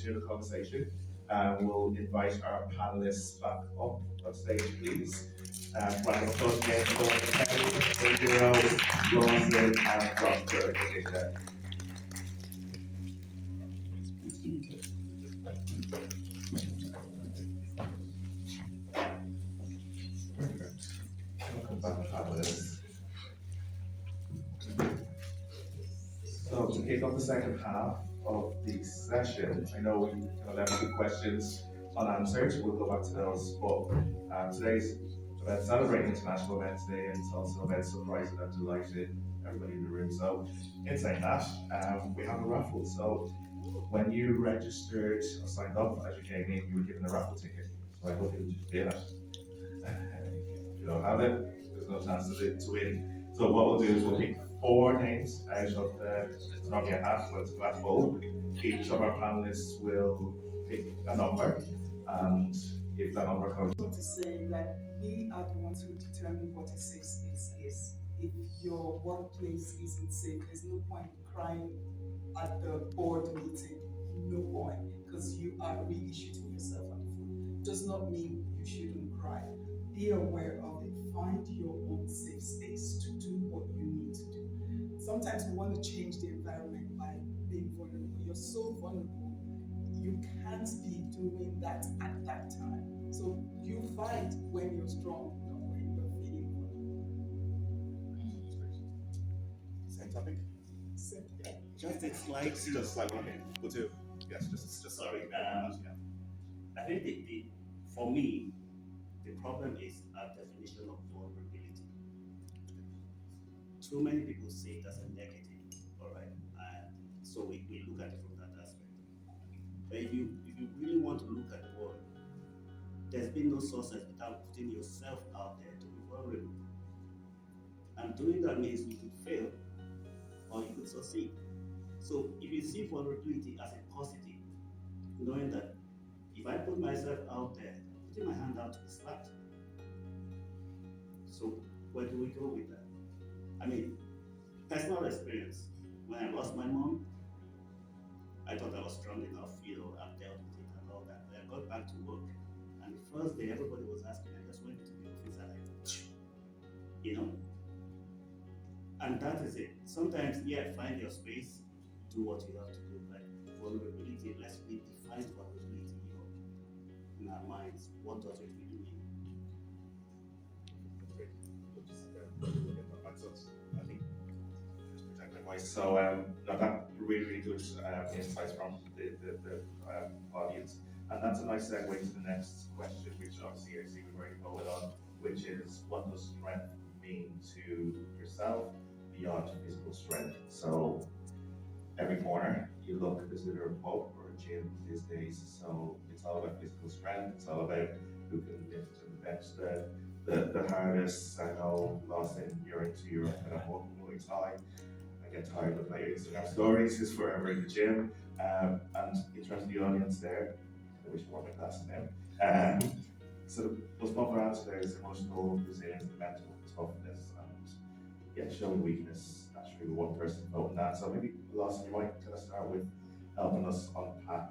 continue the conversation. We'll invite our panelists back up on stage, please. Round of applause again for Mckevitt, Lawson, and Dr. Welcome back, panelists. So to kick off the second half of the session, I know we kind of left a few questions unanswered. We'll go back to those, but today's about celebrating International Men's Day, and it's also about surprising and delighting everybody in the room. So in saying that, we have a raffle. So when you registered or signed up as you came in, you were given a raffle ticket. So I hope you did it. If you don't have it, there's no chance to win. So what we'll do is we'll pick 4 names out of it's not yet half, but it's a glass bowl. Each of our panelists will pick a number, and if that number comes. To say that we are the ones who determine what a safe space is. If your workplace isn't safe, there's no point crying at the board meeting. No point, because you are really shooting yourself on the foot. Does not mean you shouldn't cry. Be aware of it. Find your own safe space to do what you need to do. Sometimes we want to change the environment by being vulnerable. You're so vulnerable. You can't be doing that at that time. So you fight when you're strong, not when you're feeling vulnerable. Same topic? Same. Yeah. Just like one thing. Go to. Yes, just sorry. I think for me, the problem is a definition of vulnerability. Too many people see it as a negative, all right? And so we look at it from that aspect. But if you really want to look at the world, there's been no success without putting yourself out there to be vulnerable. And doing that means you could fail or you could succeed. So if you see vulnerability as a positive, knowing that if I put myself out there, putting my hand out to be slapped. So where do we go with that? I mean, personal experience. When I lost my mom, I thought I was strong enough, I've dealt with it and all that. But I got back to work, and the first day everybody was asking, I just went to the office and and that is it. Sometimes, find your space, do what you have to do. Like vulnerability, let's redefine vulnerability in our minds. What does it really mean? I think just protect my voice. So that really good insights from the audience, and that's a nice segue to the next question, which obviously I see we've already voted on, which is what does strength mean to yourself beyond physical strength? So every corner you look, there's either a pub or a gym these days. So it's all about physical strength. It's all about who can lift and bench the hardest. I know, Lawson, you're into your kind of Muay Thai. I get tired of my Instagram stories just forever in the gym. And in terms of the audience there, I wish I wore my glasses now. So those proper answers there is emotional resilience, mental toughness, and showing weakness. Naturally, one person voting that. So maybe, Lawson, you might kind of start with helping us unpack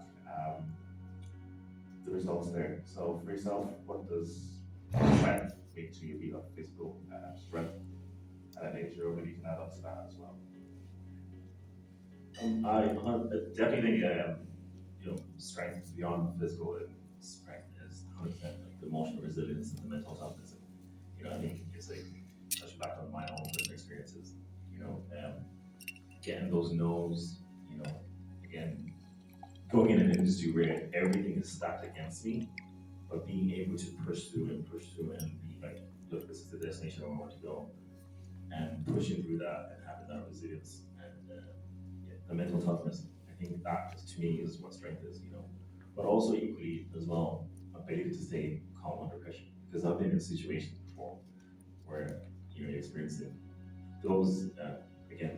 the results there. So for yourself, what does strength mean to you beyond physical strength? And then Asia, maybe you can add on to that as well. I definitely think strength beyond physical strength is 100% like the emotional resilience and the mental toughness. And, I think it's like touch back on my own personal experiences. Getting those no's. Again, going in an industry where everything is stacked against me, but being able to push through and be like, look, this is the destination I want to go, and pushing through that and having that resilience and the mental toughness. I think that just to me is what strength is, but also equally as well, ability to stay calm under pressure. Because I've been in situations before where you're experiencing those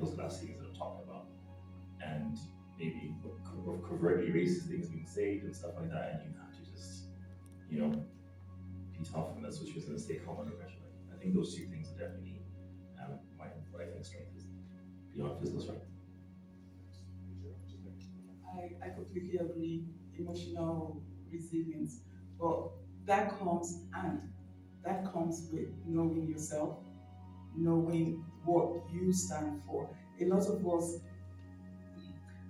those glass ceilings that I'm talking about, and maybe covertly racist things being said and stuff like that, and you have to just be tough in that situation and stay calm under pressure. I think those two things are definitely what I think strength is beyond physical strength. I completely agree. emotional resilience. But that comes with knowing yourself, knowing what you stand for. A lot of us,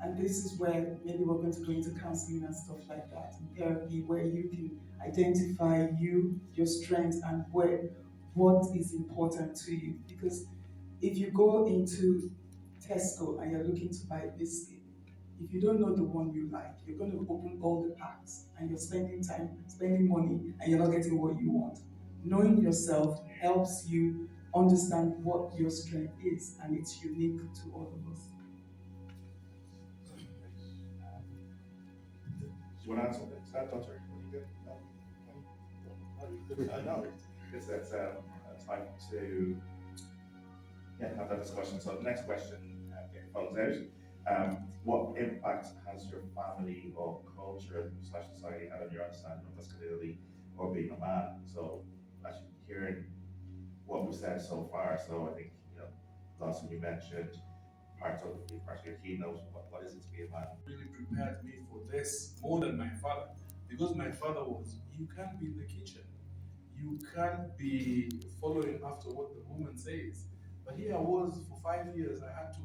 and this is where maybe we're going to go into counseling and stuff like that, in therapy, where you can identify your strengths, and what is important to you. Because if you go into Tesco and you're looking to buy a biscuit, if you don't know the one you like, you're going to open all the packs and you're spending time, spending money, and you're not getting what you want. Knowing yourself helps you understand what your strength is, and it's unique to all of us. Do you want to add something to that, Doctor? I know. It's time to have that discussion. So the next question, getting phones out. What impact has your family or culture / society had on your understanding of masculinity or being a man? So actually hearing what we've said so far, so I think, last one you mentioned, part of your keynote, what is it to be a man? Really prepared me for this more than my father, because my father was, you can't be in the kitchen, you can't be following after what the woman says. But here I was for 5 years, I had to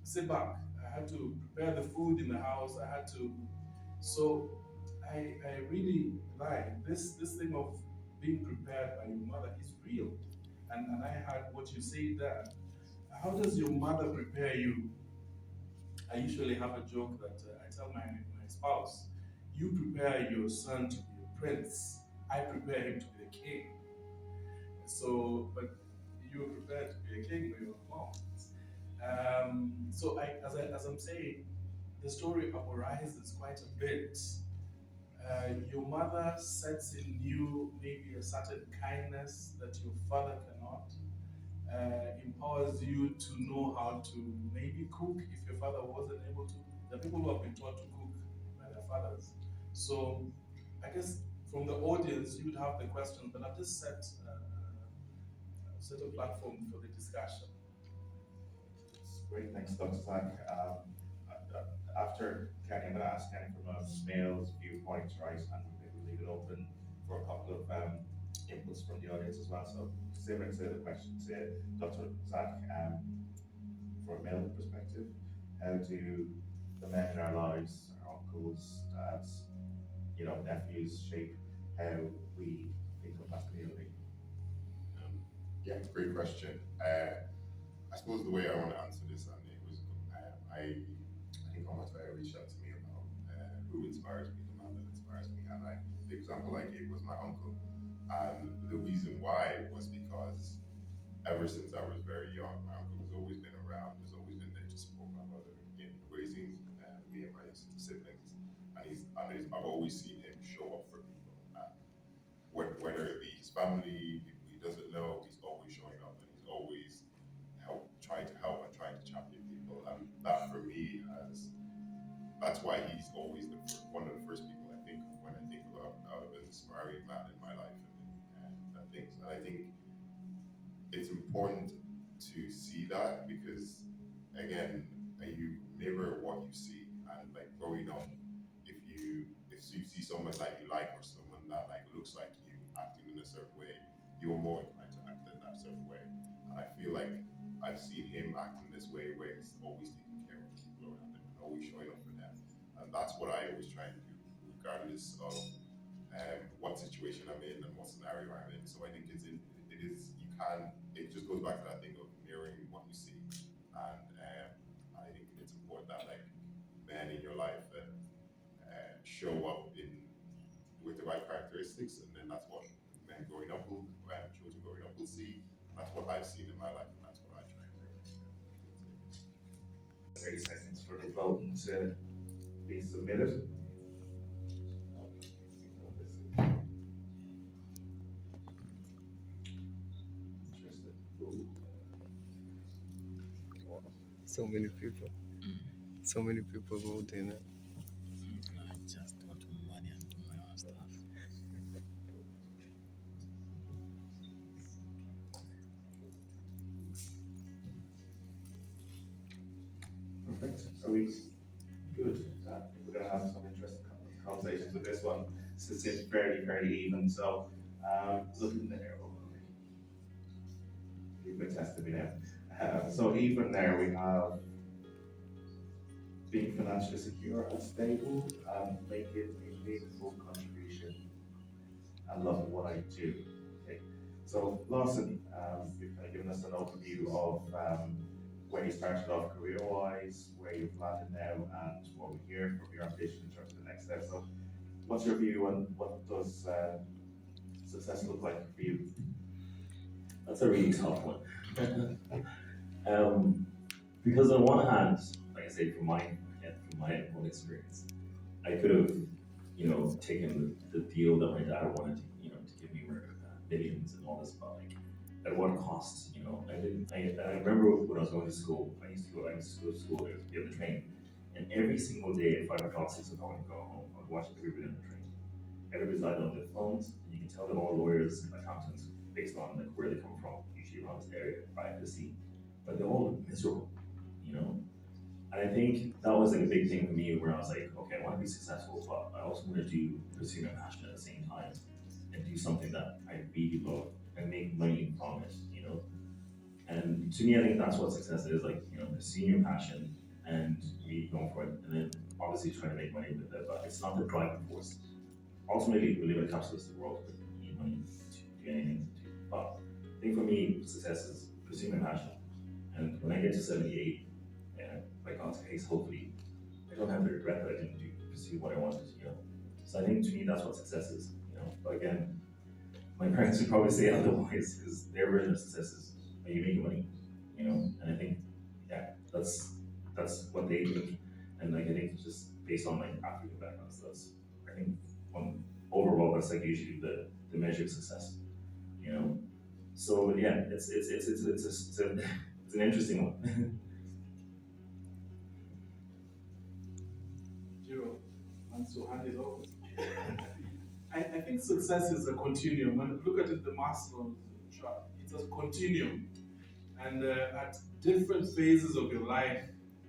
sit back, I had to prepare the food in the house, I had to, so I really like this thing of being prepared by your mother is real. And I had what you say there. How does your mother prepare you? I usually have a joke that I tell my spouse, you prepare your son to be a prince, I prepare him to be a king. So, but you were prepared to be a king when you were mom. So as I'm saying, the story arises quite a bit. Your mother sets in you maybe a certain kindness that your father cannot. Empowers you to know how to maybe cook if your father wasn't able to. There are people who have been taught to cook by their fathers. So I guess from the audience you would have the questions, but I've just set a platform for the discussion. Great, thanks, Dr. Zach. After Kenny, I'm going to ask Kenny from a male's viewpoint, right? And maybe we'll leave it open for a couple of inputs from the audience as well. So, similar to the question to Dr. Zach, from a male perspective, how do the men in our lives, our uncles, dads, nephews, shape how we think of masculinity? Yeah, great question. I suppose the way I want to answer this, and it was, I think how much I reached out to me about who inspires me, the man that inspires me, and the example I gave was my uncle, and the reason why was because ever since I was very young, my uncle has always been around, has always been there to support my mother in raising me and my siblings, and I've always seen him show up for people, whether it be his family, people he doesn't know, he's always showing up, and he's always trying to help and trying to champion people, and that for me that's why he's always one of the first people I think of when I think about an inspiring man in my life and things. And I think it's important to see that because, again, you mirror what you see, and like growing up, if you see someone that you like or someone that like looks like you acting in a certain way, you're more inclined to act in that certain way. And I feel like I've seen him act in this way where he's always taking care of the people around him and always showing up for them. And that's what I always try and do, regardless of what situation I'm in and what scenario I'm in. So I think it just goes back to that thing of mirroring what you see. And I think it's important that like men in your life that show up with the right characteristics, and then that's what men growing up children growing up will see. That's what I've seen in my life, and that's what I try and do. 30 seconds for the vote to be submitted. So many people. So many people voting. I just want money and do my own stuff. Perfect. So we good. We're going to have some interesting one sits in fairly even. So, looking there, you've been testing me now. So even there we have being financially secure and stable and making a meaningful contribution and loving what I do. Okay. So Lawson, you've kind of given us an overview of where you started off career-wise, where you've landed now, and what we hear from your ambition in terms of the next step. So what's your view on what does success look like for you? That's a really tough one. Because on one hand, like I say, from my own experience, I could have, taken the deal that my dad wanted, to give me millions and all this, but like, at what cost? I remember when I was going to school, I used to go to school to be on the train, and every single day at 5 o'clock, 6 o'clock, when I go home, I would watch everybody on the train. Everybody's either on their phones, and you can tell they're all lawyers and accountants based on like where they come from, usually around this area, right, to see, but they're all miserable, And I think that was like a big thing for me where I was like, okay, I want to be successful, but I also want to pursue my passion at the same time and do something that I really love and make money from it, And to me, I think that's what success is, like, pursuing your passion and really going for it, and then obviously trying to make money with it, but it's not the driving force. Ultimately, we live in a capitalistic world where you need money to do anything. But I think for me, success is pursuing my passion. And when I get to 78, by God's grace, hopefully, I don't have the regret that I didn't pursue what I wanted, So I think to me, that's what success is, But again, my parents would probably say otherwise, because their version of success is, are you making money, And I think, that's what they think, and like I think it's just based on like African backgrounds. I think overall that's like usually the measure of success, So yeah, it's an interesting one. And so hand it over. I think success is a continuum. When you look at it, the Maslow's chart, it's a continuum. And at different phases of your life,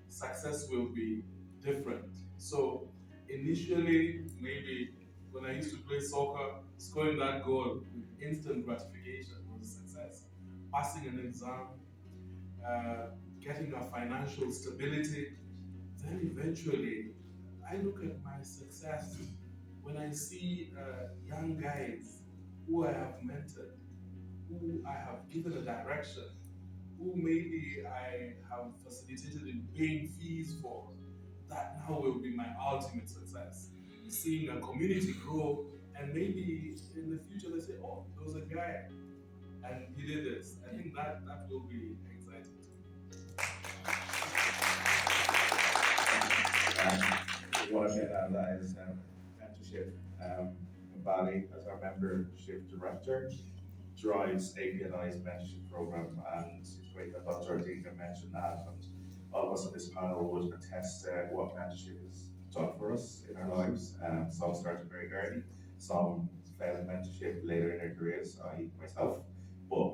success will be different. So initially, maybe when I used to play soccer, scoring that goal with instant gratification was a success. Passing an exam, getting a financial stability, then eventually I look at my success when I see young guys who I have mentored, who I have given a direction, who maybe I have facilitated in paying fees for. That now will be my ultimate success. Seeing a community grow, and maybe in the future they say, oh, there was a guy and he did this. I think that will be exciting. What I meant out of that is mentorship. Bali, as our membership director, drives APNI's mentorship program, and it's great that Dr. Dudek mentioned that, and all of us on this panel would attest what mentorship has done for us in our lives. Some started very early, some failed mentorship later in their careers, i.e. myself, but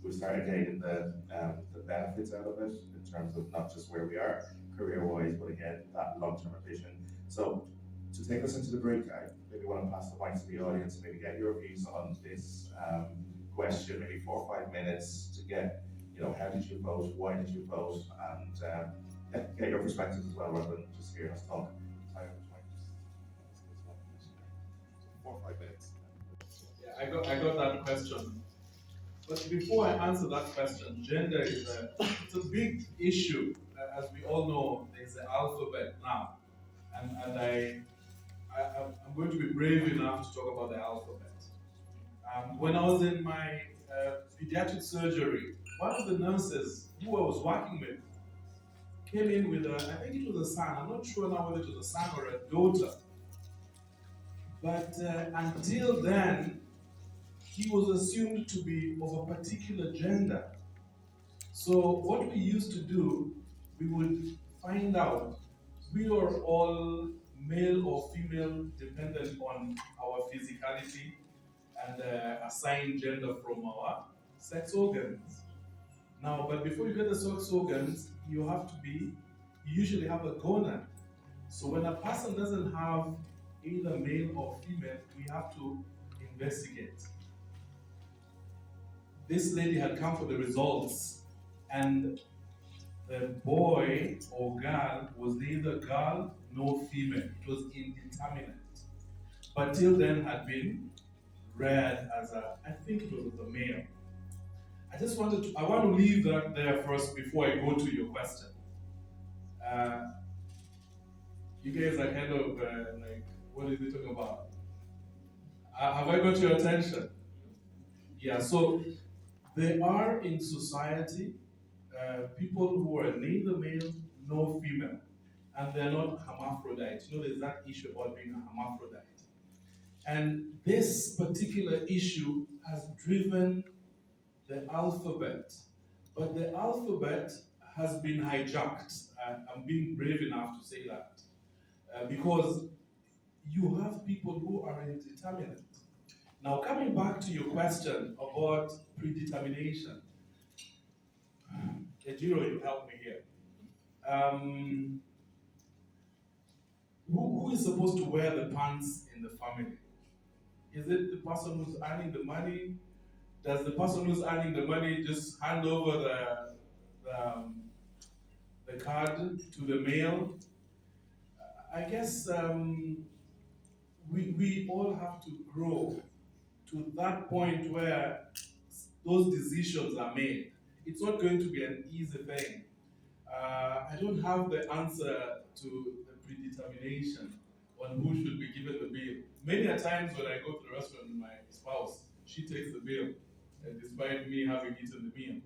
we started getting the benefits out of it in terms of not just where we are career-wise, but again, that long-term vision. So to take us into the break, I maybe want to pass the mic to the audience, maybe get your views on this question, maybe 4 or 5 minutes to get, how did you vote, why did you vote, and get your perspectives as well, rather than just hearing us talk. 4 or 5 minutes. Yeah, I got that question. But before I answer that question, gender is it's a big issue. As we all know, there's an alphabet now. And I'm going to be brave enough to talk about the alphabet. When I was in my pediatric surgery, one of the nurses who I was working with came in with I think it was a son. I'm not sure now whether it was a son or a daughter. But until then, he was assumed to be of a particular gender. So what we used to do, we would find out we are all male or female dependent on our physicality and assign gender from our sex organs. Now, but before you get the sex organs, you usually have a gonad. So when a person doesn't have either male or female, we have to investigate. This lady had come for the results, and the boy or girl was neither girl nor female. It was indeterminate. But till then had been read as I think it was a male. I want to leave that there first before I go to your question. You guys are kind of like, what is he talking about? Have I got your attention? Yeah, so there are in society people who are neither male nor female, and they're not hermaphrodite. You know, there's that issue about being a hermaphrodite. And this particular issue has driven the alphabet, but the alphabet has been hijacked. I'm being brave enough to say that, because you have people who are indeterminate. Now, coming back to your question about predetermination, Ejiro, you help me here. Who is supposed to wear the pants in the family? Is it the person who's earning the money? Does the person who's earning the money just hand over the card to the male? I guess we all have to grow to that point where those decisions are made. It's not going to be an easy thing. I don't have the answer to the predetermination on who should be given the bill. Many a times when I go to the restaurant with my spouse, she takes the bill, despite me having eaten the meal.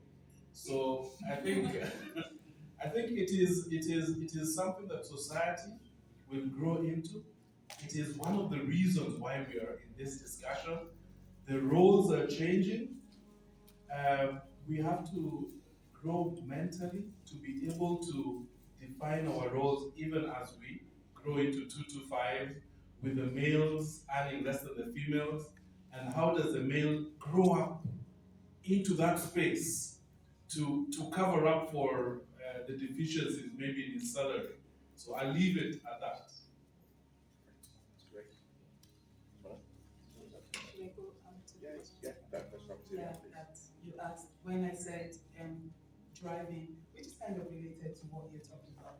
So I think I think it is something that society will grow into. It is one of the reasons why we are in this discussion. The roles are changing. We have to grow mentally to be able to define our roles even as we grow into 2 to 5, with the males earning less than the females. And how does the male grow up into that space to cover up for the deficiencies maybe in his salary? So I'll leave it at that. Yeah, that you asked when I said driving, which is kind of related to what you're talking about.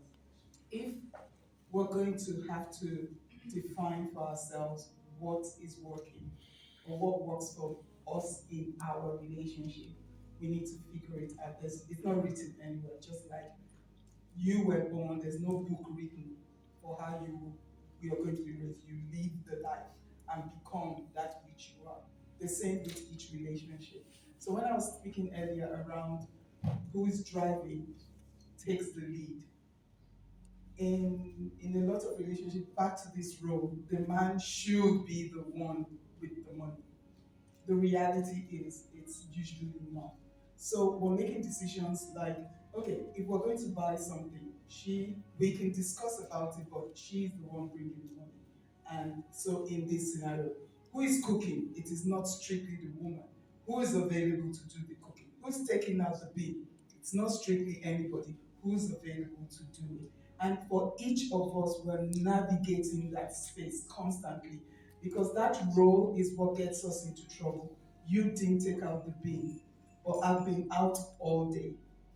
If we're going to have to define for ourselves what is working or what works for us in our relationship, we need to figure it out. It's not written anywhere, just like you were born, there's no book written for how you are going to be raised. You live the life and become that which you are. The same with each relationship. So when I was speaking earlier around who is driving takes the lead, in a lot of relationships, back to this role, the man should be the one with the money. The reality is it's usually not. So we're making decisions like, okay, if we're going to buy something, we can discuss about it, but she's the one bringing the money. And so in this scenario, who is cooking? It is not strictly the woman. Who is available to do the cooking? Who's taking out the bill? It's not strictly anybody. Who's available to do it? And for each of us, we're navigating that space constantly, because that role is what gets us into trouble. You didn't take out the bill, or I've been out all day,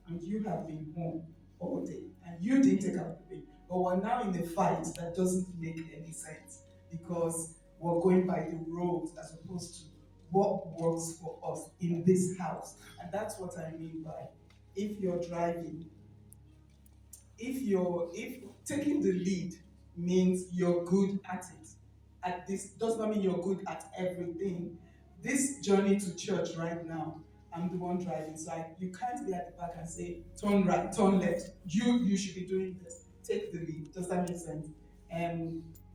and you have been home all day, and you didn't take out the bill. But we're now in a fight that doesn't make any sense, because we're going by the rules as opposed to what works for us in this house. And that's what I mean by, if you're driving, if taking the lead means you're good at this does not mean you're good at everything. This journey to church right now, I'm the one driving, so you can't be at the back and say turn right, turn left. You should be doing this. Take the lead. Does that make sense?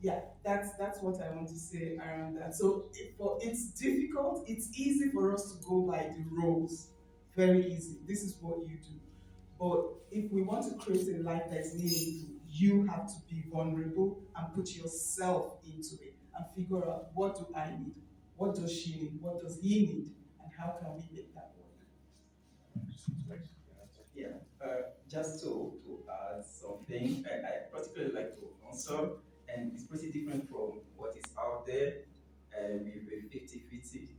Yeah, that's what I want to say around that. So it's difficult. It's easy for us to go by the rules. Very easy. This is what you do. But if we want to create a life that is meaningful, you have to be vulnerable and put yourself into it and figure out, what do I need? What does she need? What does he need? And how can we make that work? Yeah, just to add something, I particularly like to answer and it's pretty different from what is out there. And with a 50-50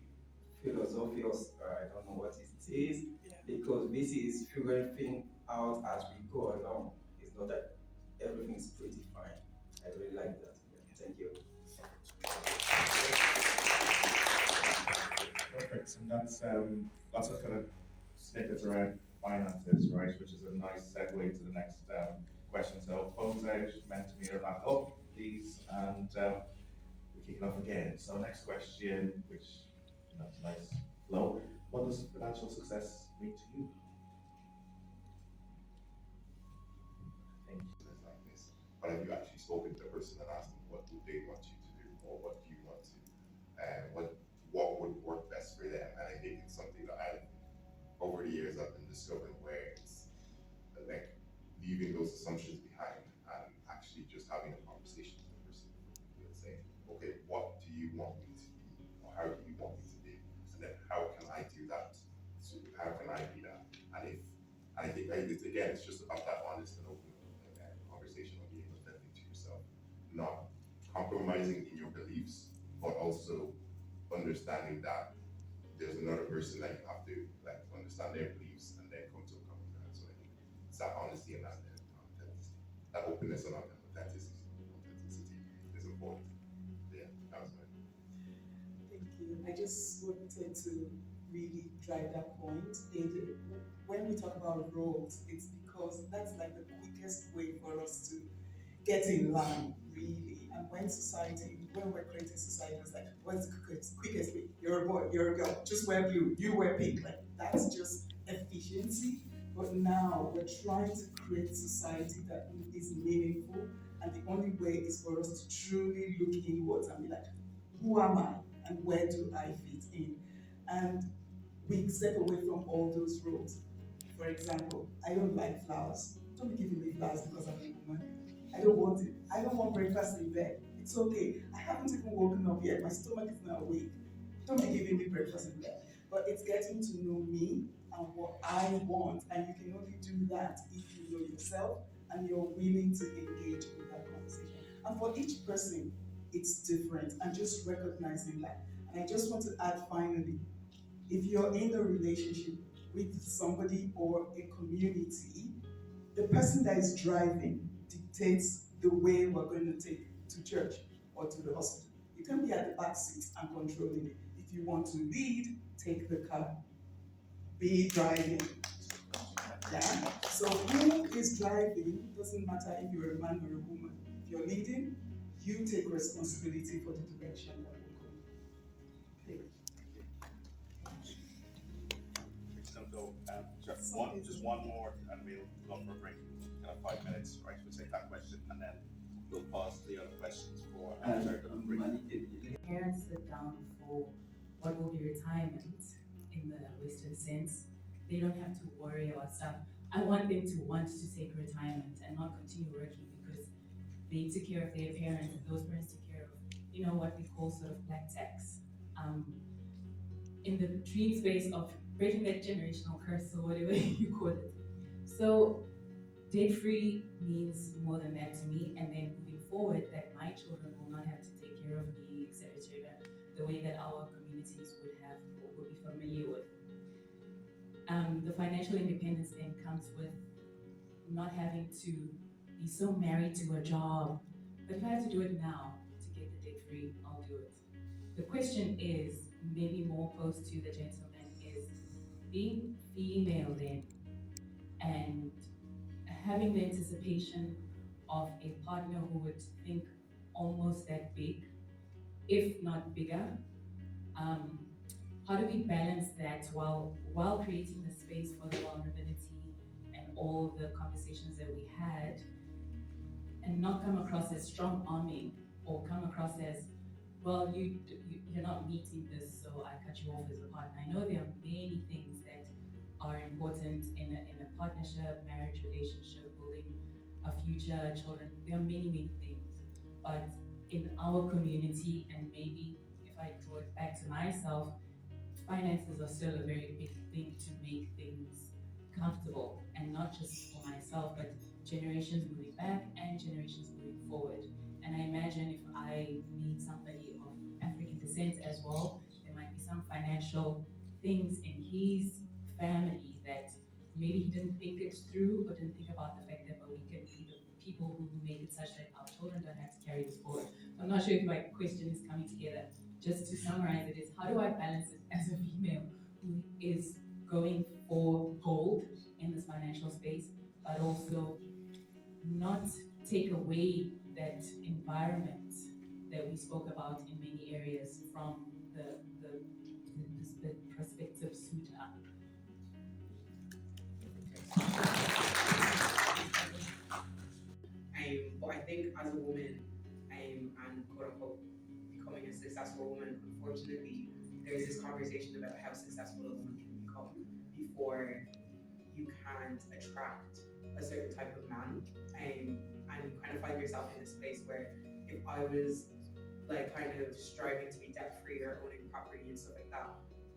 philosophy, or I don't know what it is, because this is figuring things out as we go along. It's not that everything is pretty fine. I really like that. Yeah, thank you. Perfect, and that's lots of kind of snippets around finances, right? Which is a nice segue to the next question. So phones out, meant to meter back up, please, and we kick it off again. So next question, which nice flow. What does financial success mean to you? Thank you. Business like this. But have you actually spoken to the person and asked them what would they want you to do, or what do you want to, what would work best for them? And I think it's something that over the years I've been discovering where it's like leaving those assumptions behind and actually just having a conversation with the person and saying, okay, what do you want me to be, or how do you want me to be, and then how can I do that? So how can I be that? And I think it's, again, it's just about that honest and open conversation of being authentic to yourself, not compromising in your beliefs, but also understanding that there's another person that you have to like understand their beliefs and then come to a common ground. So I think it's that honesty and that authenticity, that openness and authenticity is important. Yeah, that was mine. Thank you. I just wanted to really drive that point. When we talk about roles, it's because that's like the quickest way for us to get in line, really. And when we're creating society, it's like, what's the quickest way? You're a boy, you're a girl, just wear blue, you wear pink. Like, that's just efficiency. But now we're trying to create society that is meaningful. And the only way is for us to truly look inwards and be like, who am I? And where do I fit in? And we step away from all those roles. For example, I don't like flowers. Don't be giving me flowers because I'm a woman. I don't want it. I don't want breakfast in bed. It's okay. I haven't even woken up yet. My stomach is not awake. Don't be giving me breakfast in bed. But it's getting to know me and what I want. And you can only do that if you know yourself and you're willing to engage in that conversation. And for each person, it's different. And just recognizing that. And I just want to add finally, if you're in a relationship with somebody or a community, the person that is driving dictates the way we're going to take to church or to the hospital. You can be at the back seat and controlling it. If you want to lead, take the car. Be driving. Yeah? So who is driving doesn't matter if you're a man or a woman. If you're leading, you take responsibility for the direction that we're going. We're just gonna go just one more, and we'll go for a break. Kind of 5 minutes, right? We'll take that question, and then we'll pause the other questions for Parents sit down for what will be retirement in the Western sense. They don't have to worry about stuff. I want them to want to take retirement and not continue working because they took care of their parents and those parents took care of, what we call sort of black tax. In the dream space of breaking that generational curse or whatever you call it. So debt-free means more than that to me, and then moving forward that my children will not have to take care of me, etc., the way that our communities would have or would be familiar with. The financial independence then comes with not having to be so married to a job. But if I have to do it now to get the debt-free, I'll do it. The question is, maybe more close to the gentleman, is being female then and having the anticipation of a partner who would think almost that big, if not bigger. How do we balance that while creating the space for the vulnerability and all the conversations that we had, and not come across as strong arming or come across as, well, you're not meeting this, so I cut you off as a partner. I know there are many things that are important in a partnership, marriage, relationship, building a future, children. There are many, many things. But in our community, and maybe if I draw it back to myself, finances are still a very big thing to make things comfortable, and not just for myself, but generations moving back and generations moving forward. And I imagine if I meet somebody of African descent as well, there might be some financial things in his family that maybe he didn't think it through or didn't think about the fact that but we can be the people who make it such that our children don't have to carry this forward. So I'm not sure if my question is coming together. Just to summarize it is how do I balance it as a female who is going for gold in this financial space, but also not take away that environment that we spoke about in many areas from the prospective suitor. But I think as a woman, and quote unquote becoming a successful woman, unfortunately, there's this conversation about how successful a woman can become before you can't attract a certain type of man. And you kind of find yourself in this place where if I was like kind of striving to be debt free or owning property and stuff like that,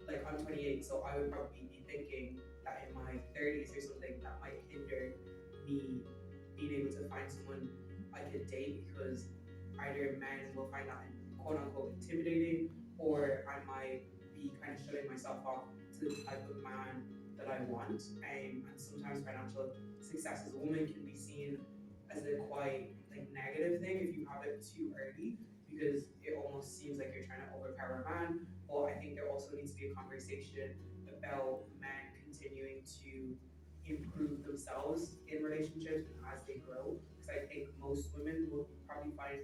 like I'm 28, so I would probably be thinking that in my 30s or something that might hinder me being able to find someone I could date because either men will find that quote unquote intimidating, or I might be kind of shutting myself off to the type of man that I want. And sometimes financial success as a woman can be seen as a quite like negative thing if you have it too early, because it almost seems like you're trying to overpower a man. But I think there also needs to be a conversation about men continuing to improve themselves in relationships as they grow. Because I think most women will probably find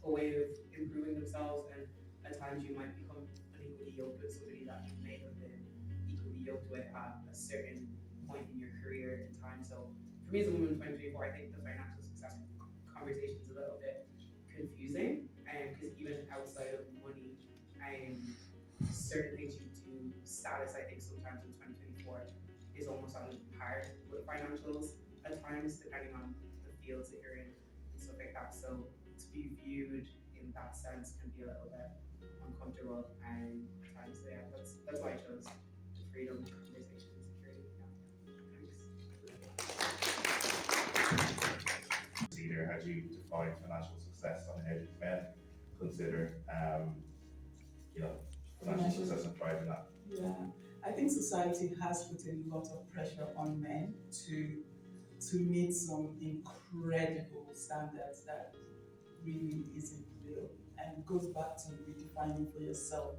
a way of improving themselves, and at times you might become unequally yoked with somebody that you may have been equally yoked with at a certain point in your career and time. So for me as a woman in 2024, I think the financial success conversation is a little bit confusing, because even outside of money, certain things you do, status, I think sometimes in 2024 is almost on par with financials at times, depending on the fields that you're in and stuff like that. So to be viewed in that sense can be a little bit uncomfortable at times. So yeah, that's why I chose the freedom, conversation, and security. Yeah. Thanks. Either how do you define financial success and how do men consider, financial success and thrive in that? Yeah, I think society has put a lot of pressure on men to meet some incredible standards that really isn't real, and it goes back to redefining for yourself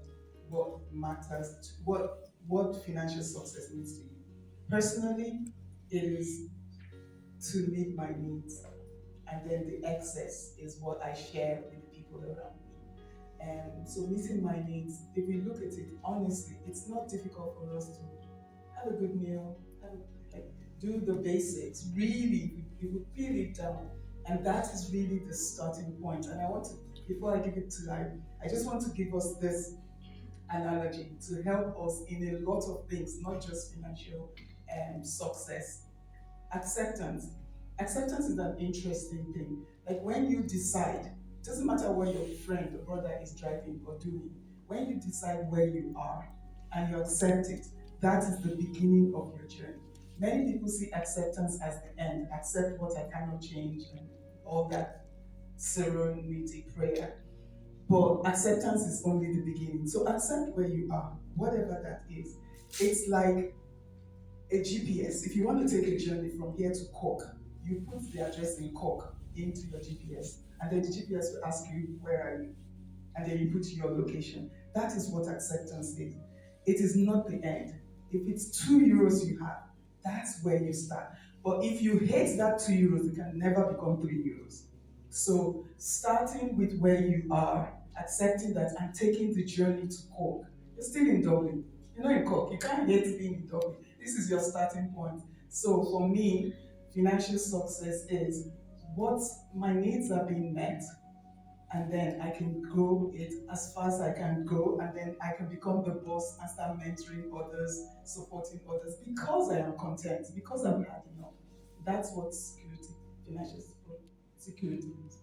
what matters, what financial success means to you. Personally, it is to meet my needs, and then the excess is what I share with the people around me. And so meeting my needs, if we look at it honestly, it's not difficult for us to have a good meal, do the basics. Really, we would peel it down, and that is really the starting point. And I want to, before I give it to life, I just want to give us this analogy to help us in a lot of things, not just financial success. Acceptance. Acceptance is an interesting thing. Like when you decide, it doesn't matter what your friend or brother is driving or doing, when you decide where you are and you accept it, that is the beginning of your journey. Many people see acceptance as the end, accept what I cannot change and all that serenity prayer. But acceptance is only the beginning. So accept where you are, whatever that is. It's like a GPS. If you want to take a journey from here to Cork, you put the address in Cork into your GPS, and then the GPS will ask you, where are you? And then you put your location. That is what acceptance is. It is not the end. If it's €2 you have, that's where you start. But if you hate that €2, it can never become €3. So starting with where you are, accepting that, and taking the journey to Cork. You're still in Dublin. You're not in Cork. You can't hate being in Dublin. This is your starting point. So for me, financial success is what my needs are being met, and then I can grow it as far as I can go, and then I can become the boss and start mentoring others, supporting others, because I am content, because I've had enough. That's what security, financial security is.